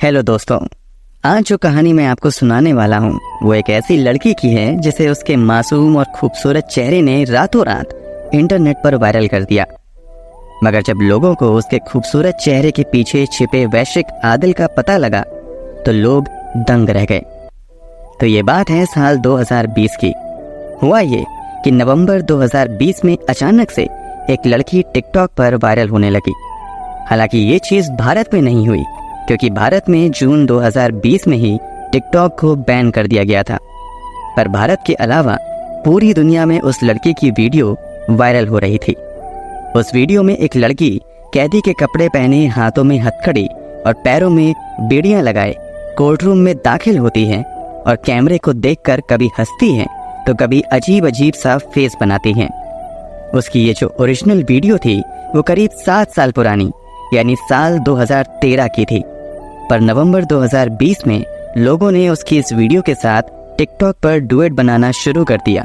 Hello दोस्तों, आज जो कहानी मैं आपको सुनाने वाला हूँ वो एक ऐसी लड़की की है जिसे उसके मासूम और खूबसूरत चेहरे ने रातों रात इंटरनेट पर वायरल कर दिया। मगर जब लोगों को उसके खूबसूरत चेहरे के पीछे छिपे वैश्विक आदिल का पता लगा तो लोग दंग रह गए। तो ये बात है साल 2020 की। हुआ ये कि नवंबर 2020 में अचानक से एक लड़की टिकटॉक पर वायरल होने लगी। हालांकि ये चीज़ भारत में नहीं हुई, क्योंकि भारत में जून 2020 में ही टिकटॉक को बैन कर दिया गया था। पर भारत के अलावा पूरी दुनिया में उस लड़की की वीडियो वायरल हो रही थी। उस वीडियो में एक लड़की कैदी के कपड़े पहने, हाथों में हथकड़ी और पैरों में बेड़ियां लगाए कोर्ट रूम में दाखिल होती है और कैमरे को देखकर कभी हंसती है तो कभी अजीब अजीब सा फेस बनाती है। उसकी ये जो ओरिजिनल वीडियो थी वो करीब 7 साल पुरानी यानी साल 2013 की थी। पर नवंबर 2020 में लोगों ने उसकी इस वीडियो के साथ टिकटॉक पर डुएट बनाना शुरू कर दिया।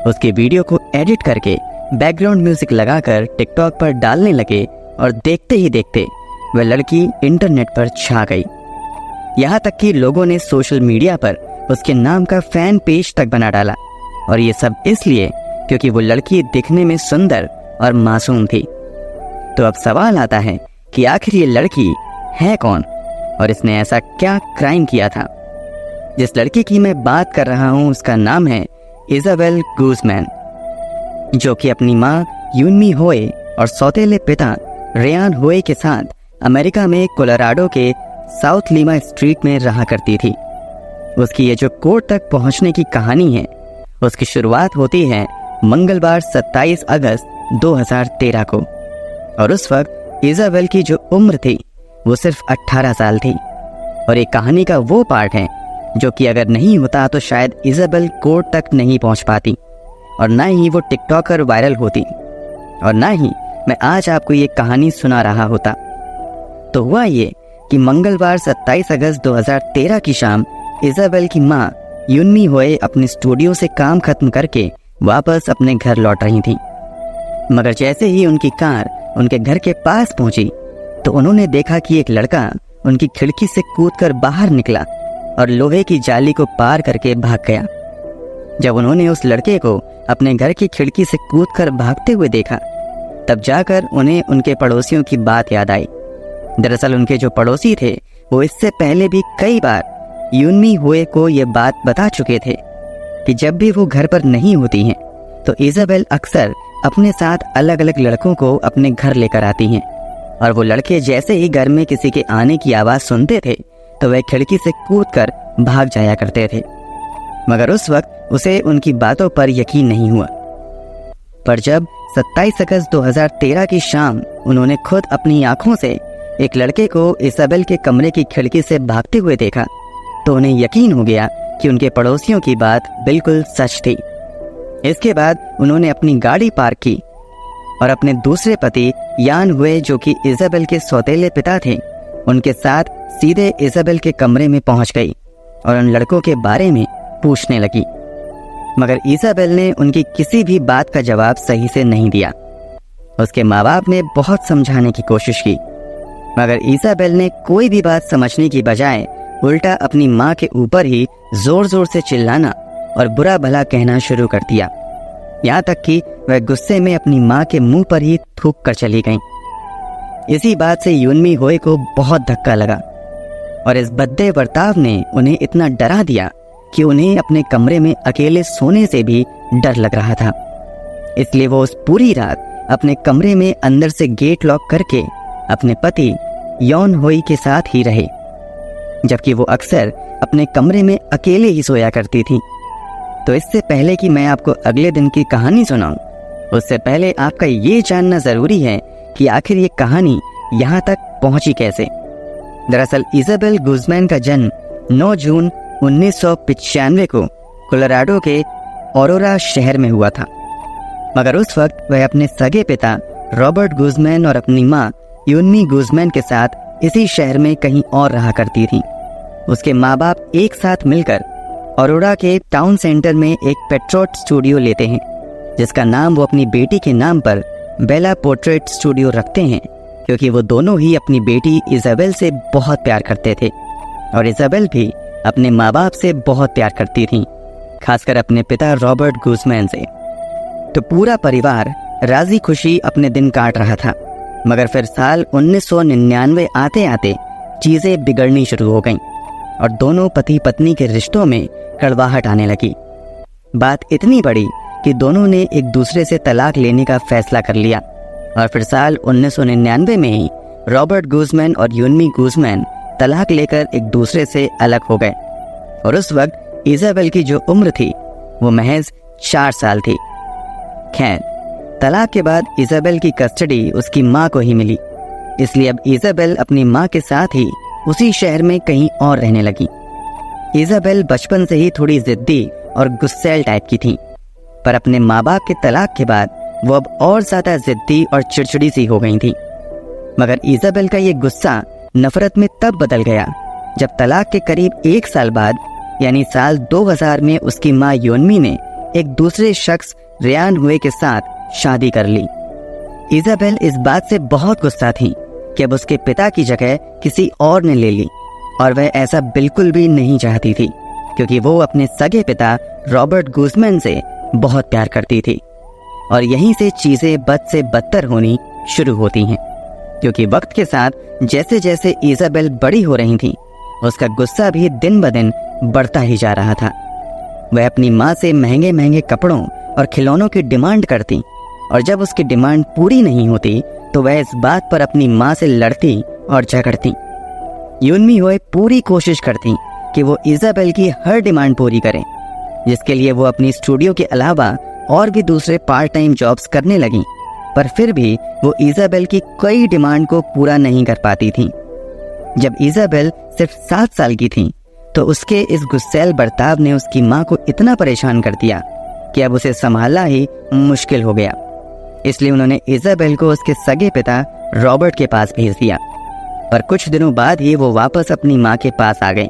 उसकी वीडियो को एडिट करके बैकग्राउंड म्यूजिक लगाकर टिकटॉक पर डालने लगे और देखते ही देखते वह लड़की इंटरनेट पर छा गई। यहाँ तक कि लोगों ने सोशल मीडिया पर उसके नाम का फैन पेज तक बना डाला। और ये सब इसलिए क्योंकि वो लड़की दिखने में सुंदर और मासूम थी। तो अब सवाल आता है कि आखिर ये लड़की है कौन और इसने ऐसा क्या क्राइम किया था। जिस लड़की की मैं बात कर रहा हूँ उसका नाम है इजाबेल गुज़मैन, जो कि अपनी माँ यूनमी होए और सौतेले पिता रेयान होए के साथ अमेरिका में कोलोराडो के साउथ लीमा स्ट्रीट में रहा करती थी। उसकी ये जो कोर्ट तक पहुंचने की कहानी है उसकी शुरुआत होती है मंगलवार 27 अगस्त 2013 को। और उस वक्त इजाबेल की जो उम्र थी वो सिर्फ 18 साल थी। और एक कहानी का वो पार्ट है जो कि अगर नहीं होता तो शायद इजाबेल कोर्ट तक नहीं पहुंच पाती और ना ही वो टिकटॉकर वायरल होती और ना ही मैं आज आपको ये कहानी सुना रहा होता। तो हुआ ये कि मंगलवार 27 अगस्त 2013 की शाम इजाबेल की माँ यूनमी होए अपने स्टूडियो से काम खत्म करके वापस अपने घर लौट रही थी। मगर जैसे ही उनकी कार उनके घर के पास पहुंची तो उन्होंने देखा कि एक लड़का उनकी खिड़की से कूदकर बाहर निकला और लोहे की जाली को पार करके भाग गया। जब उन्होंने उस लड़के को अपने घर की खिड़की से कूदकर भागते हुए देखा तब जाकर उन्हें उनके पड़ोसियों की बात याद आई। दरअसल उनके जो पड़ोसी थे वो इससे पहले भी कई बार यूनमी होए को ये बात बता चुके थे कि जब भी वो घर पर नहीं होती हैं तो इजाबेल अक्सर अपने साथ अलग अलग लड़कों को अपने घर लेकर आती हैं और वो लड़के जैसे ही घर में किसी के आने की आवाज़ सुनते थे तो वह खिड़की से कूदकर भाग जाया करते थे। मगर उस वक्त उसे उनकी बातों पर यकीन नहीं हुआ। पर जब 27 अगस्त 2013 की शाम उन्होंने खुद अपनी आंखों से एक लड़के को इजाबेल के कमरे की खिड़की से भागते हुए देखा तो उन्हें यकीन हो गया कि उनके पड़ोसियों की बात बिल्कुल सच थी। इसके बाद उन्होंने अपनी गाड़ी पार्क की और अपने दूसरे पति यान हुए, जो कि इजाबेल के सौतेले पिता थे, उनके साथ सीधे इजाबेल के कमरे में पहुंच गई और उन लड़कों के बारे में पूछने लगी। मगर इजाबेल ने उनकी किसी भी बात का जवाब सही से नहीं दिया। उसके माँ बाप ने बहुत समझाने की कोशिश की मगर इजाबेल ने कोई भी बात समझने की बजाय उल्टा अपनी माँ के ऊपर ही जोर जोर से चिल्लाना और बुरा भला कहना शुरू कर दिया। यहाँ तक कि वह गुस्से में अपनी माँ के मुंह पर ही थूक कर चली गईं। इसी बात से यूनमी होए को बहुत धक्का लगा और इस भद्दे बर्ताव ने उन्हें इतना डरा दिया कि उन्हें अपने कमरे में अकेले सोने से भी डर लग रहा था। इसलिए वो उस पूरी रात अपने कमरे में अंदर से गेट लॉक करके अपने पति यॉन होई के साथ ही रहे, जबकि वो अक्सर अपने कमरे में अकेले ही सोया करती थी। तो इससे पहले कि मैं आपको अगले दिन की कहानी सुनाऊं, उससे पहले आपका ये जानना ज़रूरी है कि आखिर ये कहानी यहाँ तक पहुँची कैसे। दरअसल इजाबेल गुज़मैन का जन्म 9 जून 1995 को कोलोराडो के ऑरोरा शहर में हुआ था। मगर उस वक्त वह अपने सगे पिता रॉबर्ट गुज़मैन और अपनी माँ यूनमी गुज़मैन के साथ इसी शहर में कहीं और रहा करती थी। उसके माँ बाप एक साथ मिलकर ऑरोरा के टाउन सेंटर में एक पेट्रोट स्टूडियो लेते हैं, जिसका नाम वो अपनी बेटी के नाम पर बेला पोर्ट्रेट स्टूडियो रखते हैं क्योंकि वो दोनों ही अपनी बेटी इजाबेल से बहुत प्यार करते थे और इजाबेल भी अपने माँ बाप से बहुत प्यार करती थी, खासकर अपने पिता रॉबर्ट गुज़मैन से। तो पूरा परिवार राजी खुशी अपने दिन काट रहा था। मगर फिर साल 1999 आते आते चीज़ें बिगड़नी शुरू हो गईं और दोनों पति पत्नी के रिश्तों में कड़वाहट आने लगी। बात इतनी बड़ी कि दोनों ने एक दूसरे से तलाक लेने का फैसला कर लिया और फिर साल 1999 में ही रॉबर्ट गुज़मैन और यूनमी गुज़मैन तलाक लेकर एक दूसरे से अलग हो गए। और उस वक्त इजाबेल की जो उम्र थी वो महज 4 साल थी। खैर, तलाक के बाद इजाबेल की कस्टडी उसकी माँ को ही मिली, इसलिए अब इजाबेल अपनी माँ के साथ ही उसी शहर में कहीं और रहने लगी। इजाबेल बचपन से ही थोड़ी जिद्दी और गुस्सैल टाइप की थी, पर अपने माँ बाप के तलाक के बाद वो अब और ज्यादा जिद्दी और चिड़चिड़ी सी हो गई थी। मगर इजाबेल का ये गुस्सा नफरत में तब बदल गया जब तलाक के करीब 1 साल बाद यानी साल 2000 में उसकी माँ योनमी ने एक दूसरे शख्स रेयान हुए के साथ शादी कर ली। इजाबेल इस बात से बहुत गुस्सा थी कि अब उसके पिता की जगह किसी और ने ले ली और वह ऐसा बिल्कुल भी नहीं चाहती थी, क्योंकि वो अपने सगे पिता रॉबर्ट गुज़मैन से बहुत प्यार करती थी। और यहीं से चीजें बद से बदतर होनी शुरू होती हैं, क्योंकि वक्त के साथ जैसे जैसे इजाबेल बड़ी हो रही थी उसका गुस्सा भी दिन ब दिन बढ़ता ही जा रहा था। वह अपनी माँ से महंगे महंगे कपड़ों और खिलौनों की डिमांड करती और जब उसकी डिमांड पूरी नहीं होती तो वह इस बात पर अपनी माँ से लड़ती और झगड़ती। यूनमी होए पूरी कोशिश करती कि वो इजाबेल की हर डिमांड पूरी करें, जिसके लिए वो अपनी स्टूडियो के अलावा और भी दूसरे पार्ट टाइम जॉब्स करने लगी, पर फिर भी वो इजाबेल की कई डिमांड को पूरा नहीं कर पाती थी। जब इजाबेल सिर्फ 7 साल की थी तो उसके इस गुस्सैल बर्ताव ने उसकी माँ को इतना परेशान कर दिया कि अब उसे संभालना ही मुश्किल हो गया। इसलिए उन्होंने इजाबेल को उसके सगे पिता रॉबर्ट के पास भेज दिया और कुछ दिनों बाद ही वो वापस अपनी माँ के पास आ गए।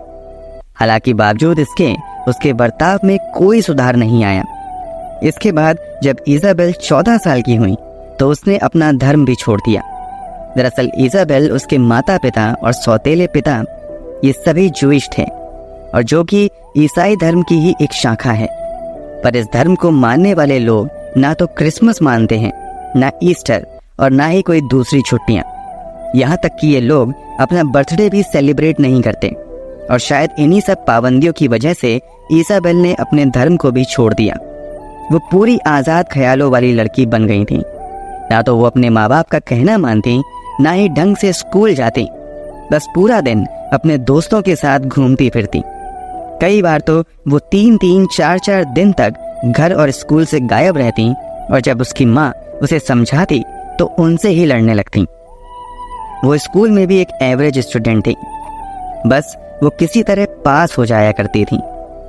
हालांकि बावजूद इसके उसके बर्ताव में कोई सुधार नहीं आया। इसके बाद जब इजाबेल 14 साल की हुई तो उसने अपना धर्म भी छोड़ दिया। दरअसल इजाबेल, उसके माता पिता और सौतेले पिता ये सभी जूइश थे और जो कि ईसाई धर्म की ही एक शाखा है। पर इस धर्म को मानने वाले लोग ना तो क्रिसमस मानते हैं, ना ईस्टर और ना ही कोई दूसरी छुट्टियां। यहाँ तक कि ये लोग अपना बर्थडे भी सेलिब्रेट नहीं करते और शायद इन्हीं सब पाबंदियों की वजह से इजाबेल ने अपने धर्म को भी छोड़ दिया। वो पूरी आज़ाद ख्यालों वाली लड़की बन गई थी। ना तो वो अपने माँ बाप का कहना मानती, ना ही ढंग से स्कूल जाती, बस पूरा दिन अपने दोस्तों के साथ घूमती फिरती। कई बार तो वो 3-3, 4-4 दिन तक घर और स्कूल से गायब रहती और जब उसकी माँ उसे समझाती तो उनसे ही लड़ने लगती। वो स्कूल में भी एक एवरेज स्टूडेंट थी, बस वो किसी तरह पास हो जाया करती थी।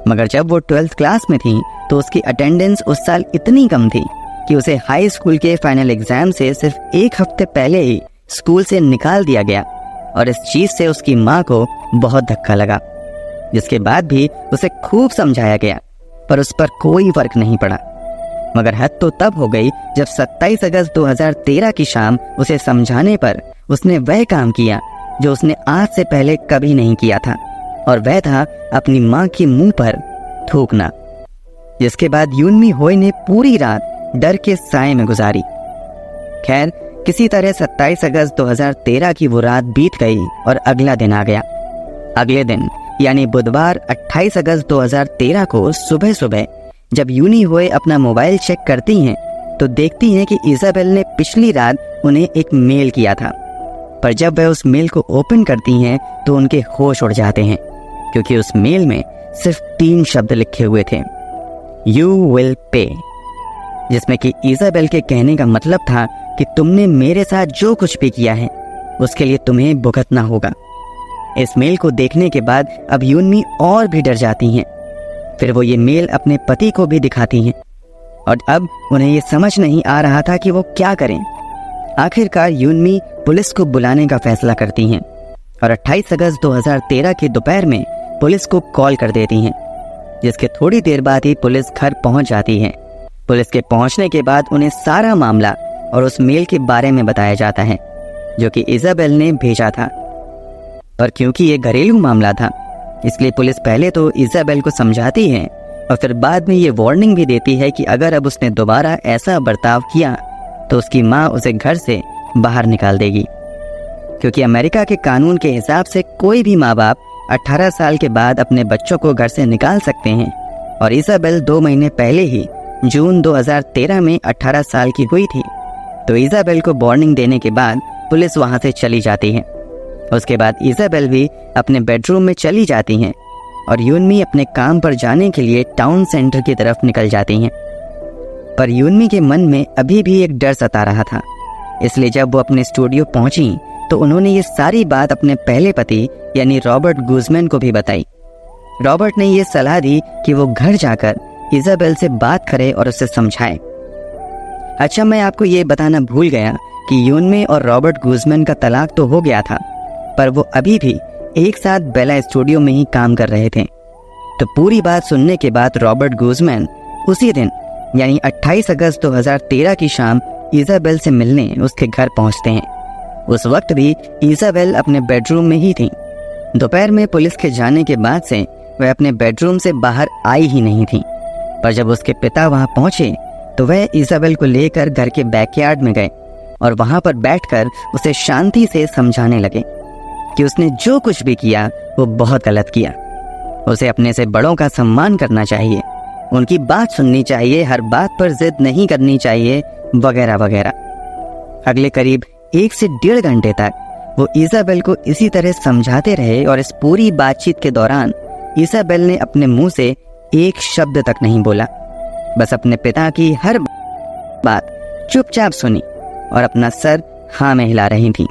मगर जब वो 12th क्लास में थी तो उसकी अटेंडेंस उस साल इतनी कम थी कि उसे हाई स्कूल के फाइनल एग्जाम से सिर्फ 1 हफ्ते पहले ही स्कूल से निकाल दिया गया और इस चीज से उसकी माँ को बहुत धक्का लगा, जिसके बाद भी उसे खूब समझाया गया पर उस पर कोई फर्क नहीं पड़ा। मगर हद तो तब हो गई जब 27 अगस्त 2013 की शाम उसे समझाने पर उसने वह काम किया जो उसने आज से पहले कभी नहीं किया था, और वह था अपनी माँ के मुंह पर थूकना। जिसके बाद यूनमी होए ने पूरी रात डर के साए में गुजारी। खैर, किसी तरह 27 अगस्त 2013 की वो रात बीत गई और अगला दिन आ गया। अगले दिन यानी बुधवार 28 अगस्त 2013 को सुबह सुबह जब यूनी होए अपना मोबाइल चेक करती हैं तो देखती हैं कि इजाबेल ने पिछली रात उन्हें एक मेल किया था। पर जब वह उस मेल को ओपन करती हैं तो उनके होश उड़ जाते हैं, क्योंकि उस मेल में सिर्फ 3 शब्द लिखे हुए थे, यू विल पे, जिसमें कि इजाबेल के कहने का मतलब था कि तुमने मेरे साथ जो कुछ भी किया है उसके लिए तुम्हें भुगतना होगा। इस मेल को देखने के बाद अब यूनमी और भी डर जाती हैं। फिर वो ये मेल अपने पति को भी दिखाती हैं और अब उन्हें ये समझ नहीं आ रहा था कि वो क्या करें। आखिरकार यूनमी पुलिस को बुलाने का फैसला करती हैं और 28 अगस्त 2013 की दोपहर में पुलिस को कॉल कर देती हैं, जिसके थोड़ी देर बाद ही पुलिस घर पहुंच जाती है। पुलिस के पहुंचने के बाद उन्हें सारा मामला और उस मेल के बारे में बताया जाता है। जो कि इजाबेल ने भेजा था। और क्योंकि ये घरेलू मामला था, इसलिए पुलिस पहले तो इजाबेल को समझाती है और फिर बाद में ये वार्निंग भी देती है कि अगर अब उसने दोबारा ऐसा बर्ताव किया तो उसकी माँ उसे घर से बाहर निकाल देगी। क्योंकि अमेरिका के कानून के हिसाब से कोई भी माँ बाप 18 साल के बाद अपने बच्चों को घर से निकाल सकते हैं और इजाबेल 2 महीने पहले ही जून 2013 में 18 साल की हुई थी। तो इजाबेल को वार्निंग देने के बाद पुलिस वहां से चली जाती है। उसके बाद इजाबेल भी अपने बेडरूम में चली जाती हैं और यूनमी अपने काम पर जाने के लिए टाउन सेंटर की तरफ निकल जाती हैं। पर यूनमी के मन में अभी भी एक डर सता रहा था, इसलिए जब वो अपने स्टूडियो पहुंची तो उन्होंने ये सारी बात अपने पहले पति यानी रॉबर्ट गुज़मैन को भी बताई। रॉबर्ट ने ये सलाह दी कि वो घर जाकर इजाबेल से बात करे और उसे समझाए। अच्छा, मैं आपको ये बताना भूल गया कि यूनमी और रॉबर्ट गुज़मैन का तलाक तो हो गया था, पर वो अभी भी एक साथ बेला स्टूडियो में ही काम कर रहे थे। तो पूरी बात सुनने के बाद रॉबर्ट गुज़मैन उसी दिन यानी 28 अगस्त 2013 की शाम इजाबेल से मिलने उसके घर पहुंचते हैं। उस वक्त भी इजाबेल अपने बेडरूम में ही थी। दोपहर में पुलिस के जाने के बाद से वह अपने बेडरूम से बाहर आई ही नहीं थी। पर जब उसके पिता वहां पहुंचे तो वह इजाबेल को लेकर घर के बैकयार्ड में गए और वहां पर बैठकर उसे शांति से समझाने लगे कि उसने जो कुछ भी किया वो बहुत गलत किया। उसे अपने से बड़ों का सम्मान करना चाहिए, उनकी बात सुननी चाहिए, हर बात पर जिद नहीं करनी चाहिए, वगैरह वगैरह। अगले करीब 1 से 1.5 घंटे तक वो इजाबेल को इसी तरह समझाते रहे और इस पूरी बातचीत के दौरान इजाबेल ने अपने मुंह से एक शब्द तक नहीं बोला, बस अपने पिता की हर बात चुपचाप सुनी और अपना सर हाँ में हिला रही थी।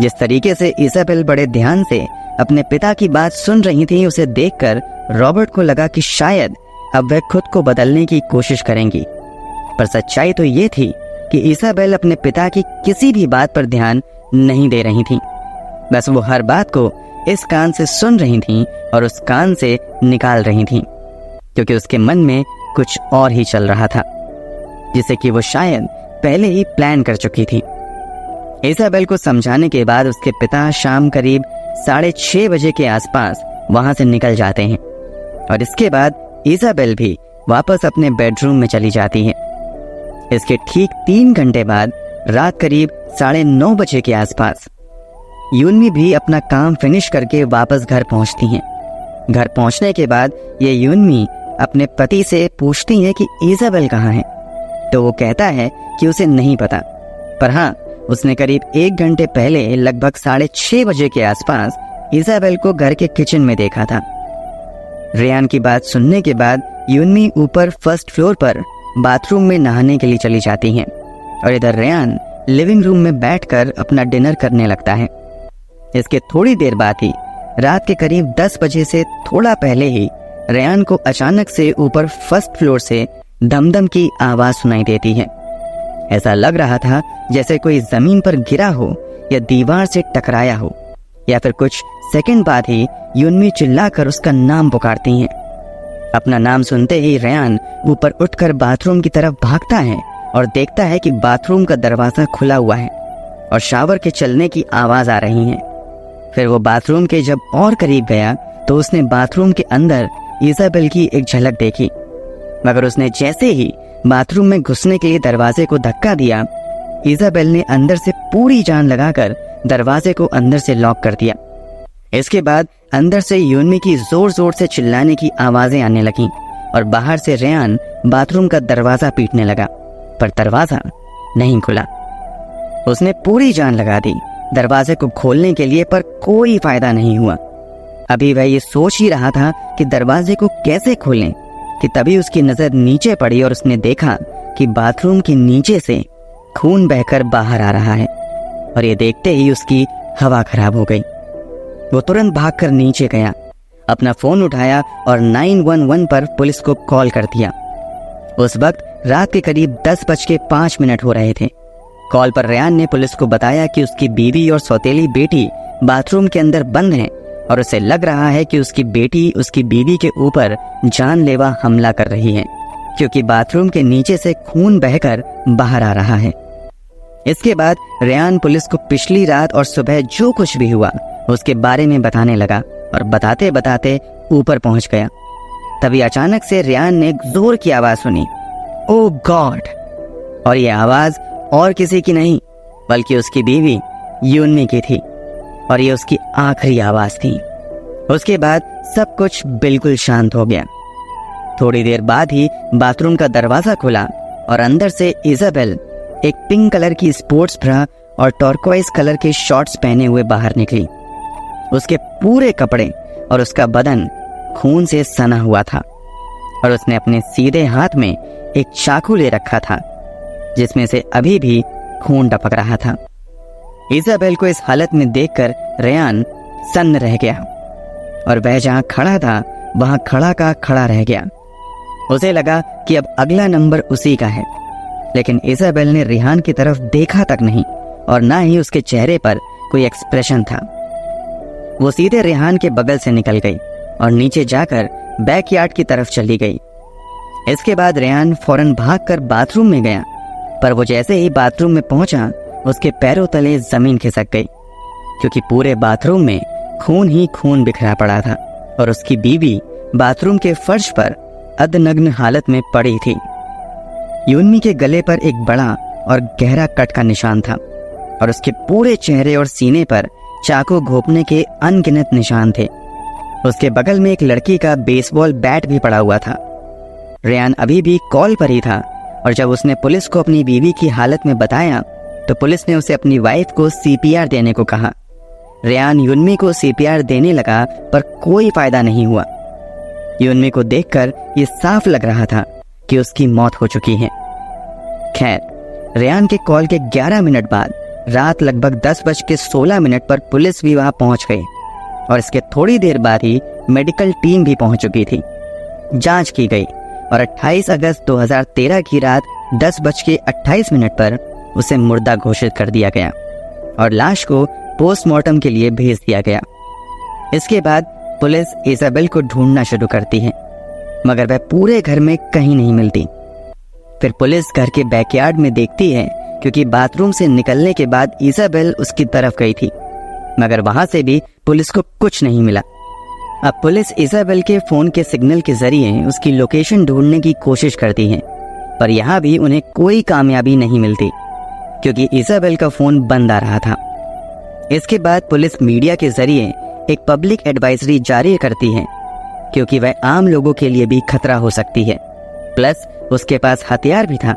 जिस तरीके से इजाबेल बड़े ध्यान से अपने पिता की बात सुन रही थी, उसे देखकर रॉबर्ट को लगा कि शायद अब वह खुद को बदलने की कोशिश करेंगी। पर सच्चाई तो ये थी कि इजाबेल अपने पिता की किसी भी बात पर ध्यान नहीं दे रही थी। बस वो हर बात को इस कान से सुन रही थी और उस कान से निकाल रही थी, क्योंकि उसके मन में कुछ और ही चल रहा था, जिसे कि वो शायद पहले ही प्लान कर चुकी थी। इजाबेल को समझाने के बाद उसके पिता शाम करीब 6:30 बजे के आसपास वहां से निकल जाते हैं और इसके बाद इजाबेल भी वापस अपने बेडरूम में चली जाती है। इसके ठीक 3 घंटे बाद रात करीब 9:30 बजे के आसपास यूनमी भी अपना काम फिनिश करके वापस घर पहुंचती हैं। घर पहुंचने के बाद ये यूनमी अपने पति से पूछती है कि इजाबेल कहाँ है, तो वो कहता है कि उसे नहीं पता, पर हाँ, उसने करीब 1 घंटे पहले लगभग 6:30 बजे के आसपास इजाबेल को घर के किचन में देखा था। रेयान की बात सुनने के बाद यूनमी ऊपर फर्स्ट फ्लोर पर बाथरूम में नहाने के लिए चली जाती हैं और इधर रेयान लिविंग रूम में बैठकर अपना डिनर करने लगता है। इसके थोड़ी देर बाद ही रात के करीब 10 बजे से थोड़ा पहले ही रेयान को अचानक से ऊपर फर्स्ट फ्लोर से दमदम की आवाज सुनाई देती है। ऐसा लग रहा था जैसे कोई जमीन पर गिरा हो या दीवार से टकराया हो, या फिर कुछ सेकंड बाद ही यूनमी चिल्लाकर उसका नाम पुकारती हैं। अपना नाम सुनते ही रेयान ऊपर उठकर बाथरूम की तरफ भागता है और देखता है कि बाथरूम का दरवाजा खुला हुआ है और शावर के चलने की आवाज आ रही है। फिर वो बाथरूम के जब और करीब गया तो उसने बाथरूम के अंदर इजाबेल की एक झलक देखी, मगर उसने जैसे ही बाथरूम में घुसने के लिए दरवाजे को धक्का दिया, इजाबेल ने अंदर से पूरी जान लगाकर दरवाजे को अंदर से लॉक कर दिया। इसके बाद अंदर से यूनमी की जोर जोर से चिल्लाने की आवाजें आने लगीं और बाहर से रेयान बाथरूम का दरवाजा पीटने लगा, पर दरवाजा नहीं खुला। उसने पूरी जान लगा दी दरवाजे को खोलने के लिए, पर कोई फायदा नहीं हुआ। अभी वह ये सोच ही रहा था कि दरवाजे को कैसे खोलें कि तभी उसकी नजर नीचे पड़ी और उसने देखा कि बाथरूम के नीचे से खून बहकर बाहर आ रहा है और ये देखते ही उसकी हवा खराब हो गई। वो तुरंत भागकर नीचे गया, अपना फोन उठाया और 911 पर पुलिस को कॉल कर दिया। उस वक्त रात के करीब 10:05 हो रहे थे। कॉल पर रेयान ने पुलिस को बताया कि उसकी बीवी और सौतेली बेटी बाथरूम के अंदर बंद है और उसे लग रहा है कि उसकी बेटी उसकी बीवी के ऊपर जानलेवा हमला कर रही है, क्योंकि बाथरूम के नीचे से खून बहकर बाहर आ रहा है। इसके बाद रेयान पुलिस को पिछली रात और सुबह जो कुछ भी हुआ उसके बारे में बताने लगा और बताते बताते ऊपर पहुंच गया। तभी अचानक से रेयान ने एक जोर की आवाज सुनी, ओ गॉड! और ये आवाज और किसी की नहीं बल्कि उसकी बीवी यूनमी की थी और ये उसकी आखिरी आवाज थी। उसके बाद सब कुछ बिल्कुल शांत हो गया। थोड़ी देर बाद ही बाथरूम का दरवाजा खुला और अंदर से इजाबेल एक पिंक कलर की स्पोर्ट्स ब्रा और टर्कोइज कलर के शॉर्ट्स पहने हुए बाहर निकली। उसके पूरे कपड़े और उसका बदन खून से सना हुआ था और उसने अपने सीधे हाथ में एक चाकू ले रखा था जिसमें से अभी भी खून टपक रहा था। इजाबेल को इस हालत में देखकर रेयान सन्न रह गया और वह जहां खड़ा था वहां खड़ा का खड़ा रह गया। उसे लगा कि अब अगला नंबर उसी का है, लेकिन इजाबेल ने रेहान की तरफ देखा तक नहीं और ना ही उसके चेहरे पर कोई एक्सप्रेशन था। वो सीधे रेहान के बगल से निकल गई और नीचे जाकर बैकयार्ड की तरफ चली गई। इसके बाद रेहान फौरन भागकर बाथरूम में गया, पर वो जैसे ही बाथरूम में पहुंचा उसके पैरों तले जमीन खिसक गई क्योंकि पूरे बाथरूम में खून ही खून बिखरा पड़ा था और उसकी बीवी बाथरूम के फर्श पर अधनग्न हालत में पड़ी थी। यूनमी के गले पर एक बड़ा और गहरा कट का निशान था और उसके पूरे चेहरे और सीने पर चाकू घोंपने के अनगिनत निशान थे। उसके बगल में एक लड़की का बेसबॉल बैट भी पड़ा हुआ था। रेयान अभी भी कॉल पर ही था और जब उसने पुलिस को अपनी बीवी की हालत में बताया तो पुलिस ने उसे अपनी वाइफ को सीपीआर देने को कहा। रेयान यूनमी को सीपीआर देने लगा पर कोई फायदा नहीं हुआ। यूनमी को देखकर ये साफ लग रहा था कि उसकी मौत हो चुकी है। खैर, रेयान के कॉल के 11 मिनट बाद रात लगभग 10:16 पर पुलिस भी वहां पहुंच गई और इसके थोड़ी देर बाद ही मेडिकल टीम भी पहुंच चुकी थी। जांच की गई और 28 अगस्त 2013 की रात 10:28 पर उसे मुर्दा घोषित कर दिया गया और लाश को पोस्टमार्टम के लिए भेज दिया गया। इसके बाद पुलिस इजाबेल को ढूंढना शुरू करती है, मगर वह पूरे घर में कहीं नहीं मिलती। फिर पुलिस घर के बैकयार्ड में देखती है क्योंकि बाथरूम से निकलने के बाद इजाबेल उसकी तरफ गई थी, मगर वहां से भी पुलिस को कुछ नहीं मिला। अब पुलिस इजाबेल के फोन के सिग्नल के जरिए उसकी लोकेशन ढूंढने की कोशिश करती है, पर यहाँ भी उन्हें कोई कामयाबी नहीं मिलती क्योंकि इजाबेल का फोन बंद आ रहा था। इसके बाद पुलिस मीडिया के जरिए एक पब्लिक एडवाइजरी जारी करती है क्योंकि वह आम लोगों के लिए भी खतरा हो सकती है। प्लस उसके पास हथियार भी था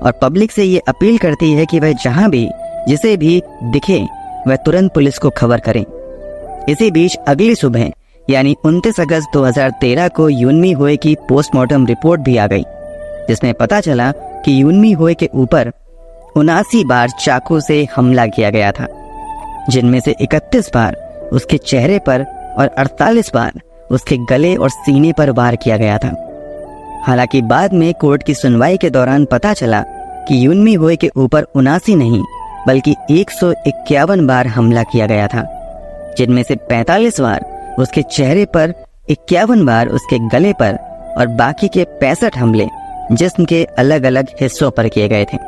और पब्लिक से ये अपील करती है कि वह जहां भी जिसे भी दिखे वह तुरंत पुलिस को खबर करें। इसी बीच अगली सुबह यानी 29 अगस्त 2013 को यूनमी होए की पोस्टमार्टम रिपोर्ट भी आ गई, जिसमें पता चला कि यूनमी होए के ऊपर 79 बार चाकू से हमला किया गया था, जिनमें से 31 बार उसके चेहरे पर और 48 बार उसके गले और सीने पर वार किया गया था। हालांकि बाद में कोर्ट की सुनवाई के दौरान पता चला कि यूनमी होए के ऊपर 79 नहीं बल्कि 151 बार हमला किया गया था, जिनमें से 45 बार उसके चेहरे पर, 51 बार उसके गले पर और बाकी के 65 हमले जिस्म के अलग अलग हिस्सों पर किए गए थे।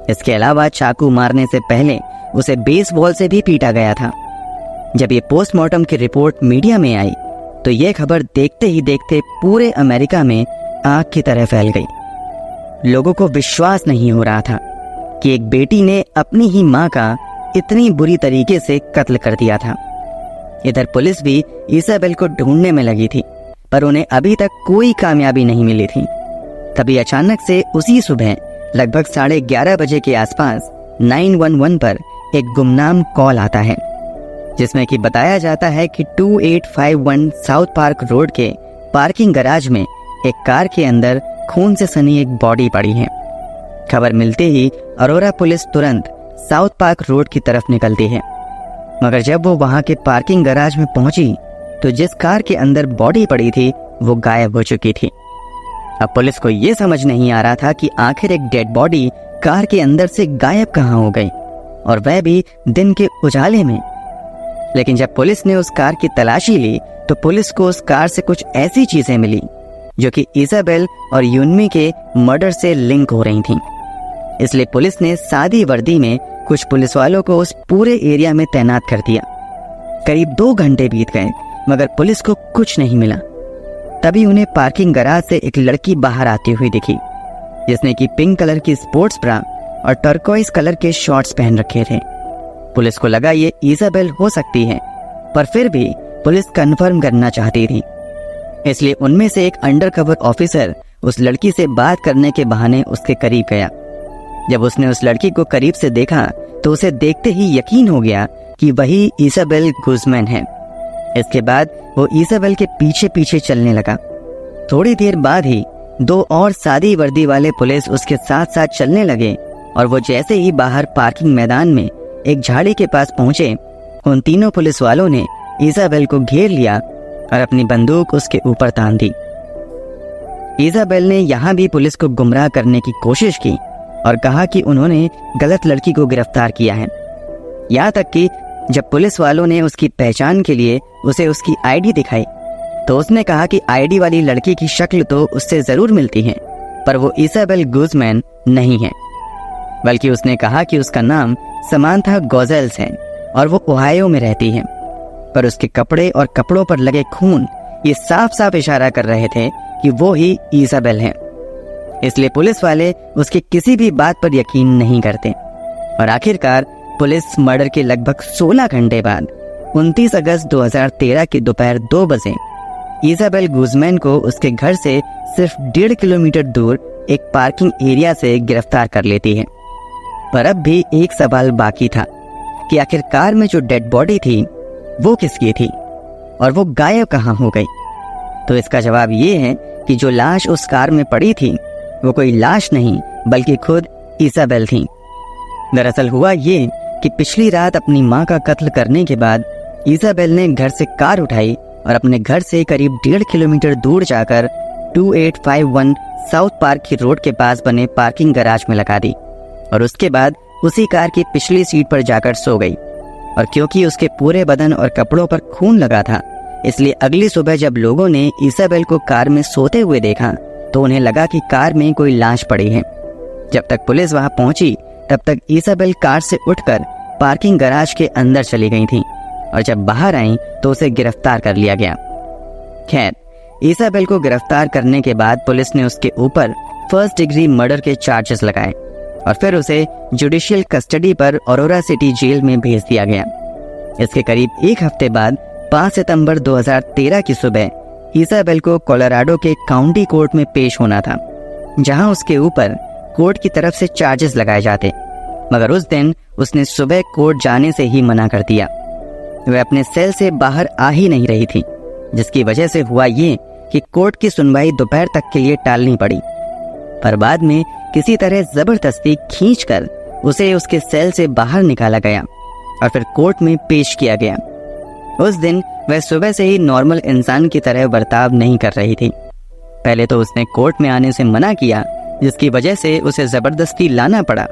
इसके अलावा चाकू मारने से पहले उसे बेसबॉल से भी पीटा गया था। जब ये पोस्टमार्टम की रिपोर्ट मीडिया में आई तो ये खबर देखते ही देखते पूरे अमेरिका में आग की तरह फैल गई। लोगों को विश्वास नहीं हो रहा था कि एक बेटी ने अपनी ही मां का इतनी बुरी तरीके से कत्ल कर दिया था। इधर पुलिस भी इजाबेल को ढूंढने में लगी थी, पर उन्हें अभी तक कोई कामयाबी नहीं मिली थी। तभी अचानक से उसी सुबह लगभग 11:30 बजे के आसपास 911 पर एक गुमनाम कॉल आता है, जिसमें कि बताया जाता है कि 2851 साउथ पार्क रोड के पार्किंग गैराज में एक कार के अंदर खून से सनी एक बॉडी पड़ी है। खबर मिलते ही अरोरा पुलिस तुरंत साउथ पार्क रोड की तरफ निकलती है, मगर जब वो वहां के पार्किंग गैराज में पहुंची तो जिस कार के अंदर बॉडी पड़ी थी वो गायब हो चुकी थी। अब पुलिस को ये समझ नहीं आ रहा था कि आखिर एक डेड बॉडी कार के अंदर से गायब कहां हो गई, और वह भी दिन के उजाले में। लेकिन जब पुलिस ने उस कार की तलाशी ली तो पुलिस को उस कार से कुछ ऐसी चीजें मिली जो कि इजाबेल और यूनमी के मर्डर से लिंक हो रही थीं। इसलिए पुलिस ने सादी वर्दी में कुछ पुलिस वालों को उस पूरे एरिया में तैनात कर दिया। करीब 2 घंटे बीत गए मगर पुलिस को कुछ नहीं मिला। तभी उन्हें पार्किंग गैराज से एक लड़की बाहर आती हुई दिखी, जिसने कि पिंक कलर की स्पोर्ट्स ब्रा और टर्कोइज कलर के शॉर्ट्स पहन रखे थे। पुलिस को लगा ये इजाबेल हो सकती है, पर फिर भी पुलिस कंफर्म करना चाहती थी, इसलिए उनमें से एक अंडरकवर ऑफिसर उस लड़की से बात करने के बहाने उसके करीब गया। जब उसने उस लड़की को करीब से देखा तो उसे देखते ही यकीन हो गया कि वही इजाबेल गुज़मैन है। इसके बाद वो इजाबेल के पीछे पीछे चलने लगा। थोड़ी देर बाद ही 2 और सादी वर्दी वाले पुलिस उसके साथ साथ चलने लगे और वो जैसे ही बाहर पार्किंग मैदान में एक झाड़ी के पास पहुंचे, उन तीनों पुलिस वालों ने इजाबेल को घेर लिया और अपनी बंदूक उसके ऊपर तान दी। इजाबेल ने यहाँ भी पुलिस को गुमराह करने की कोशिश की और कहा कि उन्होंने गलत लड़की को गिरफ्तार किया है। यहाँ तक कि जब पुलिस वालों ने उसकी पहचान के लिए उसे उसकी आईडी दिखाई तो उसने कहा कि आईडी वाली लड़की की शक्ल तो उससे जरूर मिलती है, पर वो इजाबेल गुज़मैन नहीं है। बल्कि उसने कहा कि उसका नाम समांथा गोज़ेल्स है और वो ओहायो में रहती है। पर उसके कपड़े और कपड़ों पर लगे खून ये साफ साफ इशारा कर रहे थे कि वो ही इजाबेल है। इसलिए पुलिस वाले उसकी किसी भी बात पर यकीन नहीं करते और आखिरकार पुलिस मर्डर के लगभग 16 घंटे बाद 29 अगस्त 2013 की दोपहर 2 बजे इजाबेल गुज़मैन को उसके घर से सिर्फ 1.5 किलोमीटर दूर एक पार्किंग एरिया से गिरफ्तार कर लेती है। पर अब भी एक सवाल बाकी था कि आखिर कार में जो डेड बॉडी थी वो किसकी थी और वो गायब कहाँ हो गई। तो इसका जवाब ये है कि जो लाश उस कार में पड़ी थी वो कोई लाश नहीं बल्कि खुद इजाबेल थी। दरअसल हुआ ये कि पिछली रात अपनी मां का कत्ल करने के बाद इजाबेल ने घर से कार उठाई और अपने घर से करीब 1.5 किलोमीटर दूर जाकर 2851 साउथ पार्क की रोड के पास बने पार्किंग गैराज में लगा दी और उसके बाद उसी कार की पिछली सीट पर जाकर सो गई। और क्योंकि उसके पूरे बदन और कपड़ों पर खून लगा था, इसलिए अगली सुबह जब लोगों ने इजाबेल को कार में सोते हुए देखा तो उन्हें लगा कि कार में कोई लाश पड़ी है। जब तक पुलिस वहां पहुंची तब तक इजाबेल कार से उठकर पार्किंग गैराज के अंदर चली गई थी और जब बाहर आई तो उसे गिरफ्तार कर लिया गया। खैर, इजाबेल को गिरफ्तार करने के बाद पुलिस ने उसके ऊपर 1st डिग्री मर्डर के चार्जेस लगाए और फिर उसे जुडिशियल कस्टडी पर ऑरोरा सिटी जेल में भेज दिया गया। इसके करीब 1 हफ्ते बाद 5 सितंबर 2013 की सुबह इजाबेल को कोलोराडो के काउंटी कोर्ट में पेश होना था, जहां उसके ऊपर कोर्ट की तरफ से चार्जेस लगाए जाते, मगर उस दिन उसने सुबह कोर्ट जाने से ही मना कर दिया। वह अपने सेल से बाहर आ ही नहीं रही थी, जिसकी वजह से हुआ ये कि कोर्ट की सुनवाई दोपहर तक के लिए टालनी पड़ी। पर बाद में किसी तरह जबरदस्ती खींचकर उसे उसके सेल से बाहर निकाला गया और फिर कोर्ट में पेश किया गया। उस दिन वह सुबह से ही नॉर्मल इंसान की तरह बर्ताव नहीं कर रही थी। पहले तो उसने कोर्ट में आने से मना किया, जिसकी वजह से उसे जबरदस्ती लाना पड़ा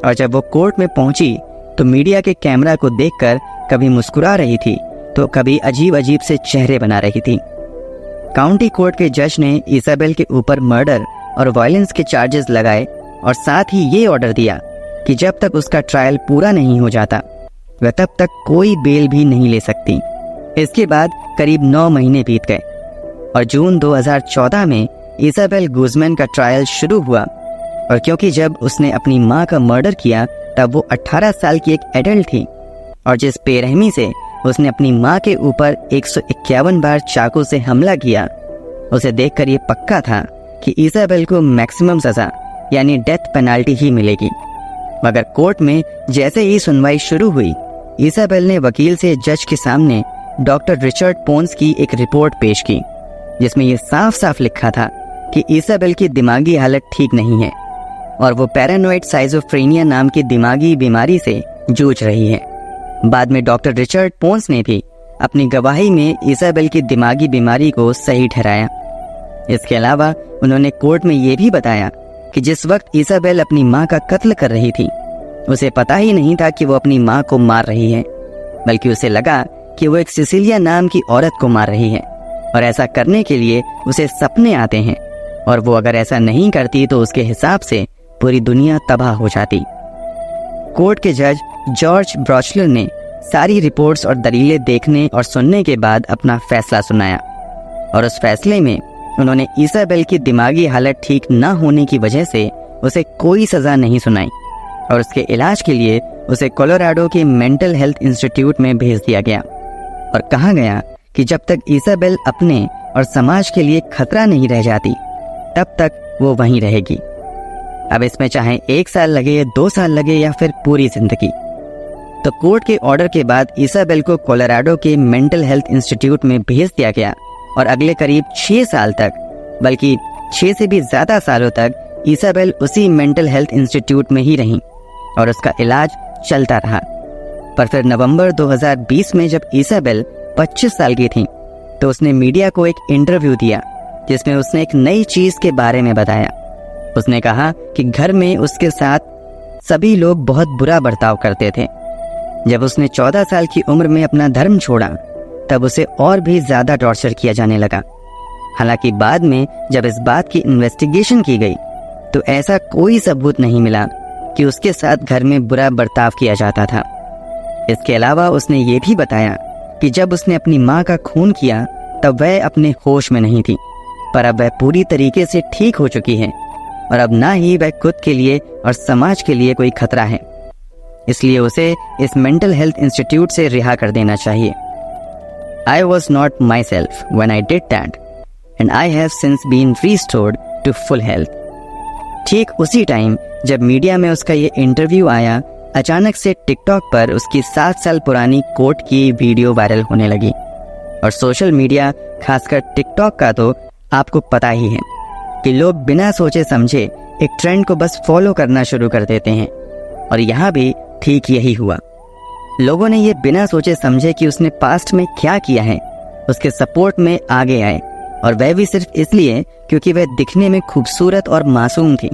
और जब वो कोर्ट में पहुंची तो मीडिया के कैमरा को देखकर कभी मुस्कुरा रही थी तो कभी अजीब अजीब से चेहरे बना रही थी। काउंटी कोर्ट के जज ने इजाबेल के ऊपर मर्डर और वायलेंस के चार्जेस लगाए और साथ ही ये ऑर्डर दिया कि जब तक उसका ट्रायल पूरा नहीं हो जाता वह तब तक कोई बेल भी नहीं ले सकती। इसके बाद करीब 9 महीने बीत गए और जून 2014 में इजाबेल गुज़मैन का ट्रायल शुरू हुआ और क्योंकि जब उसने अपनी मां का मर्डर किया तब वो 18 साल की एक एडल्ट थी और जिस बेरहमी से उसने अपनी मां के ऊपर 151 बार चाकू से हमला किया, उसे देखकर ये पक्का था कि इजाबेल को मैक्सिमम सजा यानी डेथ पेनाल्टी ही मिलेगी। मगर कोर्ट में जैसे ही सुनवाई शुरू हुई, इजाबेल ने वकील से जज के सामने डॉक्टर रिचर्ड पोन्स की एक रिपोर्ट पेश की, जिसमें यह साफ साफ लिखा था कि इजाबेल की दिमागी हालत ठीक नहीं है और वो पैरानोइड साइजोफ्रेनिया नाम की दिमागी बीमारी से जूझ रही है। बाद में डॉक्टर रिचर्ड पोन्स ने भी अपनी गवाही में इजाबेल की दिमागी बीमारी को सही ठहराया। इसके अलावा उन्होंने कोर्ट में ये भी बताया कि जिस वक्त इजाबेल अपनी मां का कत्ल कर रही थी, उसे पता ही नहीं था कि वो अपनी मां को मार रही है, बल्कि उसे लगा कि वो एक सिसिलिया नाम की औरत को मार रही है और ऐसा करने के लिए उसे सपने आते हैं और वो अगर ऐसा नहीं करती तो उसके हिसाब से पूरी दुनिया तबाह हो जाती। कोर्ट के जज जॉर्ज ब्रॉचलर ने सारी रिपोर्ट्स और दलीलें देखने और सुनने के बाद अपना फैसला सुनाया, और उस फैसले में उन्होंने इसाबेल की दिमागी हालत ठीक न होने की वजह से उसे कोई सज़ा नहीं सुनाई और उसके इलाज के लिए उसे कोलोराडो के मेंटल हेल्थ इंस्टीट्यूट में भेज दिया गया और कहा गया कि जब तक इसाबेल अपने और समाज के लिए खतरा नहीं रह जाती तब तक वो वहीं रहेगी। अब इसमें चाहे 1 साल लगे, 2 साल लगे या फिर पूरी जिंदगी। तो कोर्ट के ऑर्डर के बाद इसाबेल को कोलोराडो के मेंटल हेल्थ इंस्टीट्यूट में भेज दिया गया और अगले करीब 6 साल तक, बल्कि 6 से भी ज्यादा सालों तक इसाबेल उसी मेंटल हेल्थ इंस्टीट्यूट में ही रही और उसका इलाज चलता रहा। पर फिर नवंबर 2020 में जब इसाबेल 25 साल की थी तो उसने मीडिया को एक इंटरव्यू दिया जिसमें उसने एक नई चीज के बारे में बताया। उसने कहा कि घर में उसके साथ सभी लोग बहुत बुरा बर्ताव करते थे। जब उसने 14 साल की उम्र में अपना धर्म छोड़ा तब उसे और भी ज्यादा टॉर्चर किया जाने लगा। हालांकि बाद में जब इस बात की इन्वेस्टिगेशन की गई तो ऐसा कोई सबूत नहीं मिला कि उसके साथ घर में बुरा बर्ताव किया जाता था। इसके अलावा उसने ये भी बताया कि जब उसने अपनी माँ का खून किया तब वह अपने होश में नहीं थी, पर अब वह पूरी तरीके से ठीक हो चुकी है और अब ना ही वह खुद के लिए और समाज के लिए कोई खतरा है, इसलिए उसे इस मेंटल हेल्थ इंस्टीट्यूट से रिहा कर देना चाहिए। I was not myself when I did that and I have since been restored to full health। ठीक उसी टाइम जब मीडिया में उसका ये इंटरव्यू आया, अचानक से टिकटॉक पर उसकी 7 साल पुरानी कोर्ट की वीडियो वायरल होने लगी और सोशल मीडिया, खासकर टिकटॉक का तो आपको पता ही है कि लोग बिना सोचे समझे एक ट्रेंड को बस फॉलो करना शुरू कर देते हैं, और यहाँ भी ठीक यही हुआ। लोगों ने ये बिना सोचे समझे कि उसने पास्ट में क्या किया है उसके सपोर्ट में आगे आए, और वह भी सिर्फ इसलिए क्योंकि वह दिखने में खूबसूरत और मासूम थी।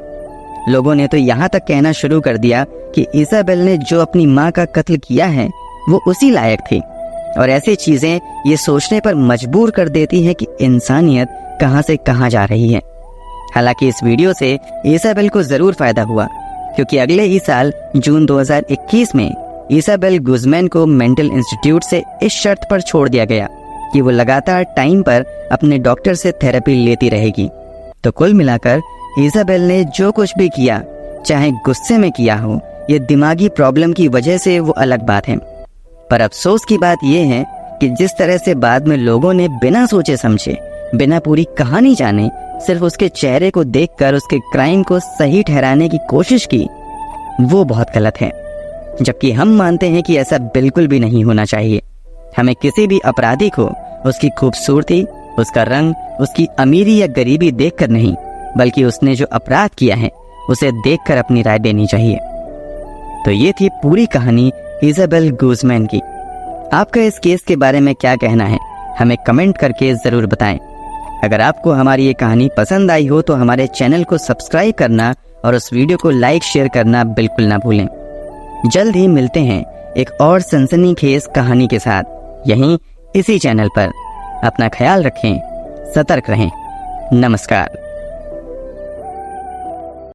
लोगों ने तो यहाँ तक कहना शुरू कर दिया कि इसाबेल ने जो अपनी माँ का कत्ल किया है वो उसी लायक थी, और ऐसी चीजें ये सोचने पर मजबूर कर देती हैं कि इंसानियत कहाँ से कहाँ जा रही है। हालांकि इस वीडियो से इसाबेल को जरूर फायदा हुआ, क्योंकि अगले ही साल जून 2021 में इसाबेल गुज़मैन को मेंटल इंस्टीट्यूट से इस शर्त पर छोड़ दिया गया कि वो लगातार टाइम पर अपने डॉक्टर से थेरेपी लेती रहेगी। तो कुल मिलाकर इसाबेल ने जो कुछ भी किया, चाहे गुस्से में किया हो या दिमागी प्रॉब्लम की वजह से, वो अलग बात है। पर अफसोस की बात यह है कि जिस तरह से बाद में लोगों ने बिना सोचे समझे, बिना पूरी कहानी जाने, सिर्फ उसके चेहरे को देखकर उसके क्राइम को सही ठहराने की कोशिश की, वो बहुत गलत है। जबकि हम मानते हैं कि ऐसा बिल्कुल भी नहीं होना चाहिए। हमें किसी भी अपराधी को उसकी खूबसूरती, उसका रंग, उसकी अमीरी या गरीबी देखकर नहीं, बल्कि उसने जो अपराध किया है उसे देखकर अपनी राय देनी चाहिए। तो ये थी पूरी कहानी इसाबेल गुज़मैन की। आपका इस केस के बारे में क्या कहना है, हमें कमेंट करके जरूर बताएं। अगर आपको हमारी ये कहानी पसंद आई हो तो हमारे चैनल को सब्सक्राइब करना और उस वीडियो को लाइक शेयर करना बिल्कुल ना भूलें। जल्द ही मिलते हैं एक और सनसनीखेज कहानी के साथ, यहीं इसी चैनल पर। अपना ख्याल रखें, सतर्क रहें। नमस्कार।